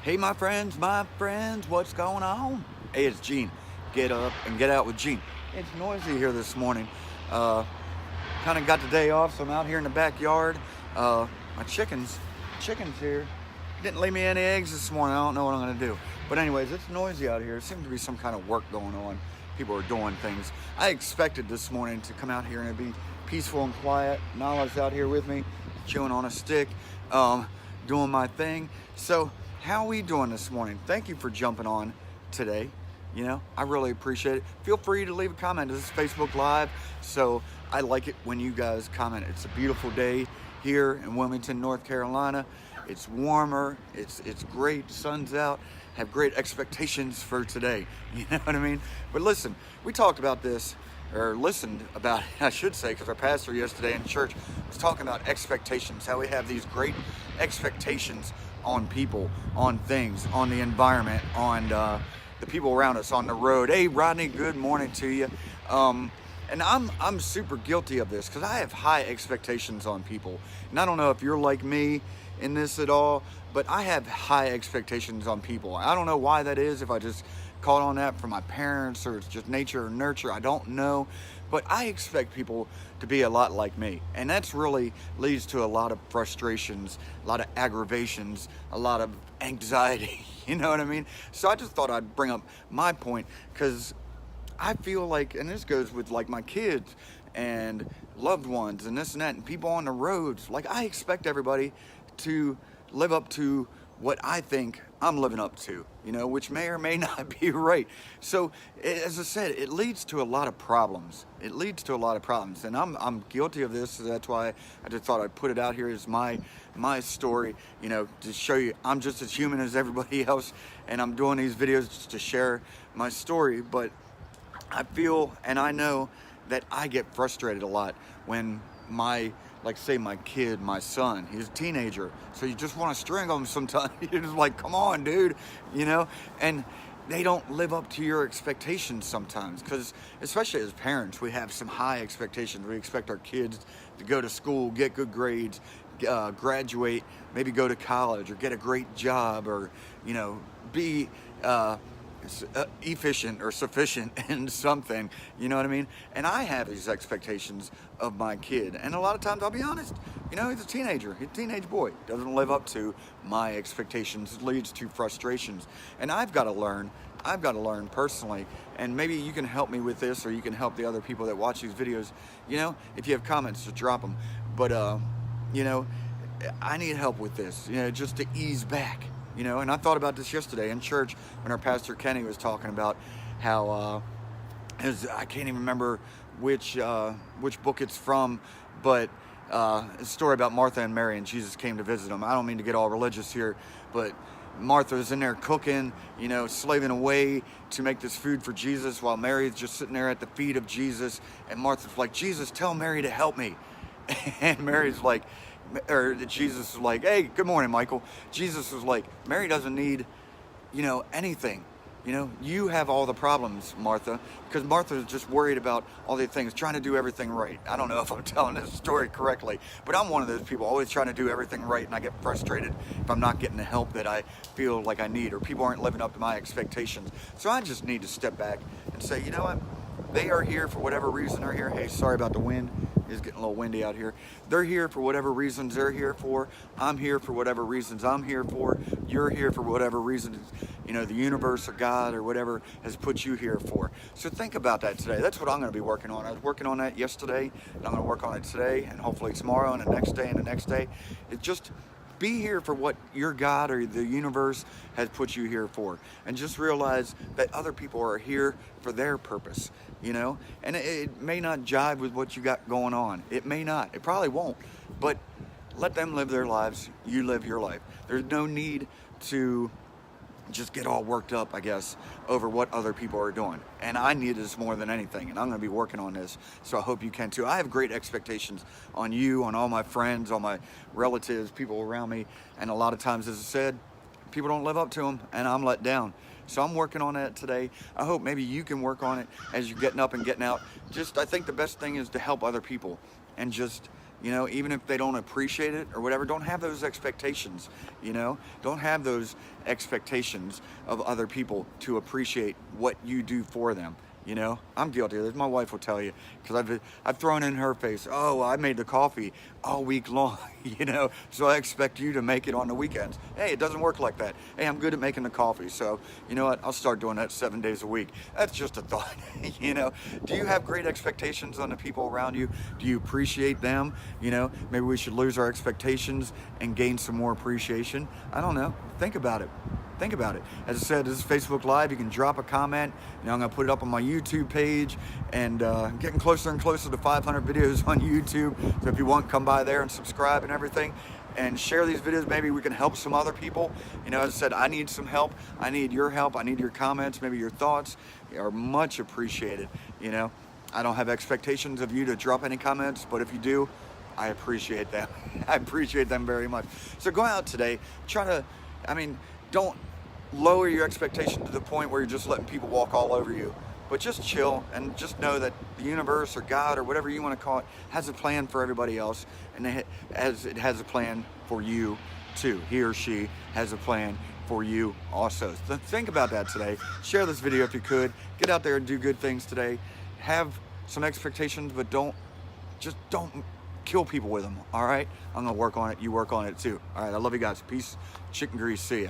Hey, my friends, what's going on? Hey, it's Gene. Get up and get out with Gene. It's noisy here this morning. Kind of got the day off, so I'm out here in the backyard. My chickens here didn't lay me any eggs this morning. I don't know what I'm gonna do. But anyways, it's noisy out here. It seems to be some kind of work going on. People are doing things. I expected this morning to come out here and it'd be peaceful and quiet. Nala's out here with me, chewing on a stick, doing my thing. So how are we doing this morning? Thank you for jumping on today. You know, I really appreciate it. Feel free to leave a comment. This is Facebook Live, so I like it when you guys comment. It's a beautiful day here in Wilmington, North Carolina. It's warmer, it's great, sun's out. Have great expectations for today, you know what I mean? But listen, we talked about this, or listened about it, I should say, because our pastor yesterday in church was talking about expectations, how we have these great expectations on people, on things, on the environment, on the people around us, on the road. Hey, Rodney, good morning to you. And I'm super guilty of this because I have high expectations on people. And I don't know if you're like me in this at all, but I have high expectations on people. I don't know why that is, if I just caught on that from my parents or it's just nature or nurture, I don't know. But I expect people to be a lot like me. And that's really leads to a lot of frustrations, a lot of aggravations, a lot of anxiety, you know what I mean? So I just thought I'd bring up my point because I feel like, and this goes with like my kids and loved ones and this and that and people on the roads, like I expect everybody to live up to what I think I'm living up to, you know, which may or may not be right. So as I said, it leads to a lot of problems. It leads to a lot of problems, and I'm guilty of this. So that's why I just thought I'd put it out here as my story, you know, to show you I'm just as human as everybody else, and I'm doing these videos just to share my story. But I feel and I know that I get frustrated a lot when like say my kid, my son, he's a teenager, so you just want to strangle him sometimes. You're just like, come on, dude, you know? And they don't live up to your expectations sometimes, because especially as parents, we have some high expectations. We expect our kids to go to school, get good grades, graduate, maybe go to college or get a great job, or, you know, be efficient or sufficient in something, you know what I mean? And I have these expectations of my kid, and a lot of times, I'll be honest, you know, he's a teenager, he's a teenage boy, doesn't live up to my expectations, leads to frustrations. And I've got to learn personally, and maybe you can help me with this, or you can help the other people that watch these videos, you know, if you have comments, just drop them. But you know, I need help with this, you know, just to ease back. You know, and I thought about this yesterday in church when our pastor Kenny was talking about how I can't even remember which book it's from, but a story about Martha and Mary, and Jesus came to visit them. I don't mean to get all religious here, but Martha's in there cooking, you know, slaving away to make this food for Jesus, while Mary's just sitting there at the feet of Jesus, and Martha's like, Jesus, tell Mary to help me. And Mary's like, or Jesus was like, hey, good morning, Michael. Jesus was like, Mary doesn't need, you know, anything. You know, you have all the problems, Martha, because Martha is just worried about all the things, trying to do everything right. I don't know if I'm telling this story correctly, but I'm one of those people always trying to do everything right, and I get frustrated if I'm not getting the help that I feel like I need, or people aren't living up to my expectations. So I just need to step back and say, you know what? They are here for whatever reason they're here. Hey, sorry about the wind. It's getting a little windy out here. They're here for whatever reasons they're here for. I'm here for whatever reasons I'm here for. You're here for whatever reasons, you know, the universe or God or whatever has put you here for. So think about that today. That's what I'm going to be working on. I was working on that yesterday, and I'm going to work on it today, and hopefully tomorrow, and the next day, and the next day. It's just be here for what your God or the universe has put you here for. And just realize that other people are here for their purpose, you know? And it may not jive with what you got going on. It may not. It probably won't. But let them live their lives. You live your life. There's no need to just get all worked up, I guess, over what other people are doing. And I need this more than anything, and I'm going to be working on this, so I hope you can too. I have great expectations on you, on all my friends, on my relatives, people around me, and a lot of times, as I said, people don't live up to them, and I'm let down. So I'm working on that today. I hope maybe you can work on it as you're getting up and getting out. I think the best thing is to help other people, and just, you know, even if they don't appreciate it or whatever, don't have those expectations, you know, don't have those expectations of other people to appreciate what you do for them. You know, I'm guilty of this. My wife will tell you, because I've thrown in her face, oh, I made the coffee all week long, you know, so I expect you to make it on the weekends. Hey, it doesn't work like that. Hey, I'm good at making the coffee, so you know what? I'll start doing that 7 days a week. That's just a thought, you know. Do you have great expectations on the people around you? Do you appreciate them? You know, maybe we should lose our expectations and gain some more appreciation. I don't know. Think about it. Think about it. As I said, this is Facebook Live. You can drop a comment. You know, I'm going to put it up on my YouTube page, and getting closer and closer to 500 videos on YouTube. So if you want, come by there and subscribe and everything, and share these videos. Maybe we can help some other people. You know, as I said, I need some help. I need your help. I need your comments. Maybe your thoughts are much appreciated. You know, I don't have expectations of you to drop any comments, but if you do, I appreciate them. I appreciate them very much. So go out today. Try to, don't lower your expectation to the point where you're just letting people walk all over you, but just chill and just know that the universe or God or whatever you want to call it has a plan for everybody else, and it has a plan for you too. He or she has a plan for you also. So think about that today. Share this video if you could. Get out there and do good things today. Have some expectations, but don't kill people with them. All right, I'm gonna work on it. You work on it too. All right, I love you guys. Peace, chicken grease. See ya.